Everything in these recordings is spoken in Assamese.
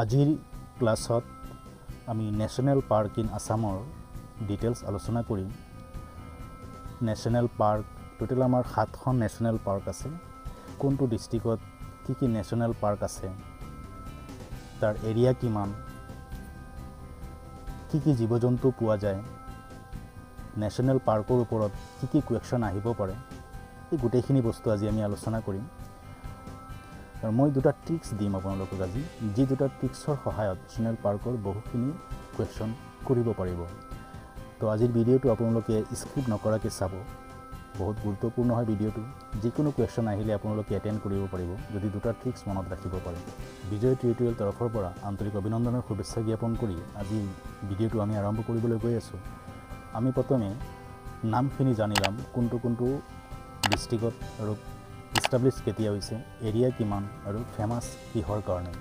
আজিৰ ক্লাছত আমি নেশ্যনেল পাৰ্ক ইন আসামৰ ডিটেইলছ আলোচনা কৰিম। নেশ্যনেল পাৰ্ক টোটেল আমাৰ 7খন নেশ্যনেল পাৰ্ক আছে। কোনটো ডিষ্ট্ৰিক্টত কি নেশ্যনেল পাৰ্ক আছে, তাৰ এৰিয়া কিমান, কি জীৱ জন্তু পোৱা যায়, নেশ্যনেল পাৰ্কৰ ওপৰত কি কুৱেশ্যন আহিব পাৰে, এই গোটেইখিনি বস্তু আজি আমি আলোচনা কৰিম। আৰু মই দুটা ট্ৰিক্স দিম আপোনালোকক আজি, যি দুটা ট্ৰিক্সৰ সহায়ত নেশ্যনেল পাৰ্কৰ বহুখিনি কুৱেশ্যন কৰিব পাৰিব। তো আজিৰ ভিডিঅ'টো আপোনালোকে স্কিপ নকৰাকৈ চাব, বহুত গুৰুত্বপূৰ্ণ হয় ভিডিঅ'টো। যিকোনো কুৱেশ্যন আহিলে আপোনালোকে এটেণ্ড কৰিব পাৰিব যদি দুটা ট্ৰিক্স মনত ৰাখিব পাৰে। বিজয় টিউটৰিয়েল তৰফৰ পৰা আন্তৰিক অভিনন্দনৰ শুভেচ্ছা জ্ঞাপন কৰি আজি ভিডিঅ'টো আমি আৰম্ভ কৰিবলৈ গৈ আছোঁ। আমি প্ৰথমে নামখিনি জানি ল'ম, কোনটো ডিষ্ট্ৰিক্টত আৰু ইষ্টাব্লিছ কেতিয়া হৈছে, এৰিয়া কিমান আৰু ফেমাছ কিহৰ কাৰণে।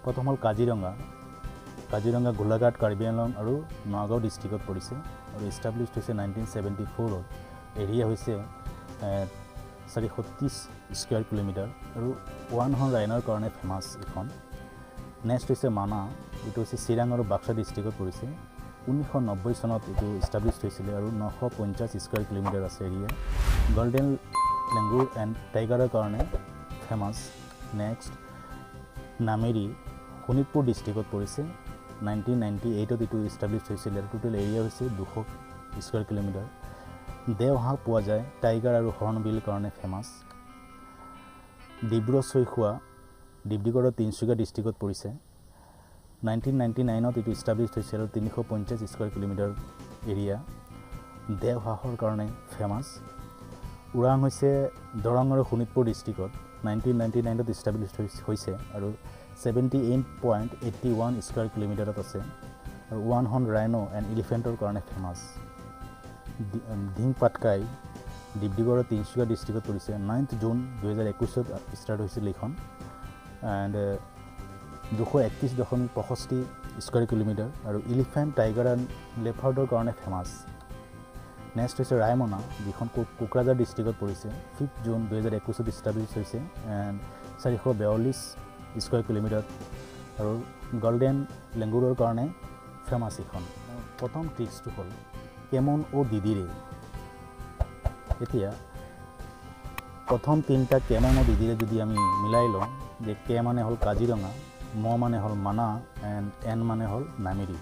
প্ৰথম হ'ল কাজিৰঙা। গোলাঘাট, কাৰ্বি আংলং আৰু নগাঁও ডিষ্ট্ৰিক্টত পৰিছে আৰু ইষ্টাব্লিছ হৈছে 1974। এৰিয়া হৈছে 430 স্কুৱেৰ কিলোমিটাৰ আৰু 1 হৰ্ণ ৰাইনৰ কাৰণে ফেমাছ এইখন। নেক্সট হৈছে মানাহ, এইটো হৈছে চিৰাং আৰু বাক্সা ডিষ্ট্ৰিক্টত পৰিছে। 1990 চনত এইটো ইষ্টাব্লিছ হৈছিলে আৰু 950 স্কুৱেৰ কিলোমিটাৰ আছে এৰিয়া। গল্ডেন লেংগুৰ এণ্ড টাইগাৰৰ কাৰণে ফেমাছ। নেক্সট নামেৰি, শোণিতপুৰ ডিষ্ট্ৰিক্টত পৰিছে। 1998ত এইটো ইষ্টাব্লিছ হৈছিলে আৰু টোটেল এৰিয়া হৈছে 200 স্কুৱেৰ কিলোমিটাৰ। দেওহাঁহ পোৱা যায়, টাইগাৰ আৰু হৰ্ণবিল কাৰণে ফেমাছ। ডিব্ৰু-চৈখোৱা, ডিব্ৰুগড়ৰ তিনিচুকীয়া ডিষ্ট্ৰিক্টত পৰিছে। 1999ত এইটো ইষ্টাব্লিছ হৈছিল আৰু 350 স্কুৱেৰ কিলোমিটাৰ এৰিয়া। দেওহাঁহৰ কাৰণে ফেমাছ। ওৰাং হৈছে দৰং আৰু শোণিতপুৰ ডিষ্ট্ৰিক্টত 1999ত ইষ্টাব্লিছ হৈছে আৰু 78.81 স্কুৱেৰ কিলোমিটাৰত আছে আৰু 1 হৰ্ণ ৰাইনো এণ্ড এলিফেণ্টৰ কাৰণে ফেমাছ। ধিং পাটকাই, ডিব্ৰুগড়ৰ তিনিচুকীয়া ডিষ্ট্ৰিক্টত পৰিছে। 9 জুন 2021ত ষ্টাৰ্ট হৈছিল এইখন এণ্ড 231.65 স্কুৱেৰ কিলোমিটাৰ আৰু এলিফেণ্ট, টাইগাৰ এণ্ড লেপাৰ্ডৰ কাৰণে ফেমাছ। নেক্সট হৈছে ৰায়মনা, যিখন কোকৰাঝাৰ ডিষ্ট্ৰিক্টত পৰিছে। 5 জুন 2021ত ইষ্টাব্লিছ হৈছে এণ্ড 442 স্কুৱেৰ কিলোমিটাৰ আৰু গল্ডেন লেংগুৰৰ কাৰণে ফেমাছ এইখন। প্ৰথম ট্ৰিক্সটো হ'ল কেমন অ' দিদিৰে। এতিয়া প্ৰথম তিনিটা কেমন অ' দিদিৰে যদি আমি মিলাই লওঁ, যে কে মানে হ'ল কাজিৰঙা, ম মানে হ'ল মানাহ এণ্ড এন মানে হ'ল নামেৰি।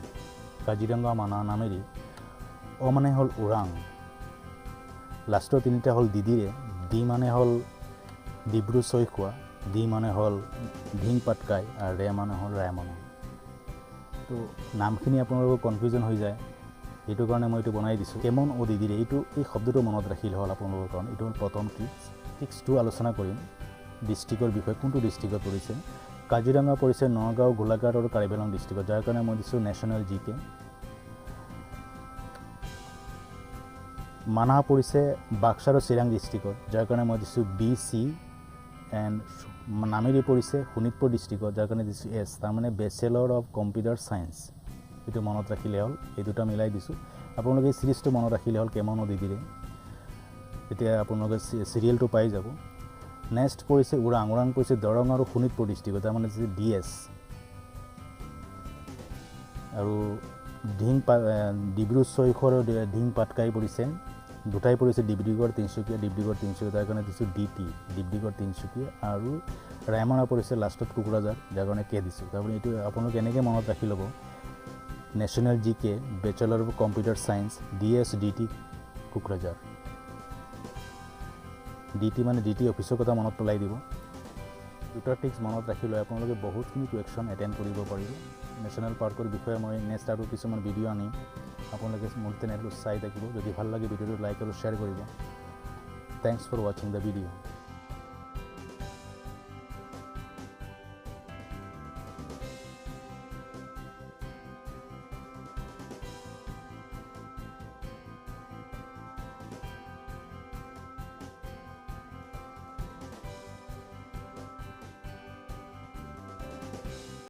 কাজিৰঙা, মানাহ, নামেৰি। অ মানে হ'ল ওৰাং। লাষ্টৰ তিনিটা হ'ল দিদিৰে। ডি মানে হ'ল ডিব্ৰু-চৈখোৱা, ডি মানে হ'ল ধিং পাটকাই আৰু ৰে মানে হ'ল ৰায়মনা। তো নামখিনি আপোনালোকৰ কনফিউজন হৈ যায়, সেইটো কাৰণে মই এইটো বনাই দিছোঁ। কেমন অ' দিদিৰে, এই শব্দটো মনত ৰাখিলে হ'ল আপোনালোকৰ কাৰণে। এইটো হ'ল প্ৰথম ট্ৰিক্স। ট্ৰিক্স 2 আলোচনা কৰিম ডিষ্ট্ৰিক্টৰ বিষয়ে, কোনটো ডিষ্ট্ৰিক্টত পৰিছে। কাজিৰঙা পৰিছে নগাঁও, গোলাঘাট আৰু কাৰ্বি আংলং ডিষ্ট্ৰিক্টত, যাৰ কাৰণে মই দিছোঁ নেশ্যনেল জিকে। মানাহ পৰিছে বাক্সা আৰু চিৰাং ডিষ্ট্ৰিক্টত, যাৰ কাৰণে মই দিছোঁ BC এণ্ড নামেৰি পৰিছে শোণিতপুৰ ডিষ্ট্ৰিক্টত, যাৰ কাৰণে দিছোঁ S, তাৰমানে বেচেলৰ অফ কম্পিউটাৰ ছায়েন্স। এইটো মনত ৰাখিলে হ'ল, এই দুটা মিলাই দিছোঁ। আপোনালোকে এই চিৰিজটো মনত ৰাখিলে হ'ল কেমন অ' দিদিৰে, এতিয়া আপোনালোকে চিৰিয়েলটো পাই যাব। নেক্সট পৰিছে ওৰাং পৰিছে দৰং আৰু শোণিতপুৰ ডিষ্ট্ৰিক্টত, তাৰমানে দিছে DS। আৰু ডিব্ৰু-চৈখোৱা আৰু ধিং পাটকাই পৰিছে, দুটাই পৰিছে ডিব্ৰুগড় তিনিচুকীয়া, তাৰ কাৰণে দিছোঁ DT, ডিব্ৰুগড় তিনিচুকীয়া। আৰু ৰায়মনা পৰিছে লাষ্টত কোকৰাঝাৰ, যাৰ কাৰণে কে দিছোঁ। তাৰমানে এইটো আপোনালোকে এনেকৈ মনত ৰাখি ল'ব, নেশ্যনেল জিকে, bachelor of computer science, DS, DT, Kokrajhar. DT মানে DT অফিচৰ কথা মনত পেলাই দিব। দুটা ট্ৰিক্স মনত ৰাখি লৈ আপোনালোকে বহুতখিনি কুৱেশ্যন এটেণ্ড কৰিব পাৰিব। নেশ্যনেল পাৰ্কৰ বিষয়ে মই নেক্সট আৰু কিছুমান ভিডিঅ' আনিম, আপোনালোকে মোৰ চেনেলটো চাই থাকিব। যদি ভাল লাগে ভিডিঅ'টো লাইক আৰু শ্বেয়াৰ কৰিব। থেংকছ ফৰ ৱাচিং দ্য ভিডিঅ'।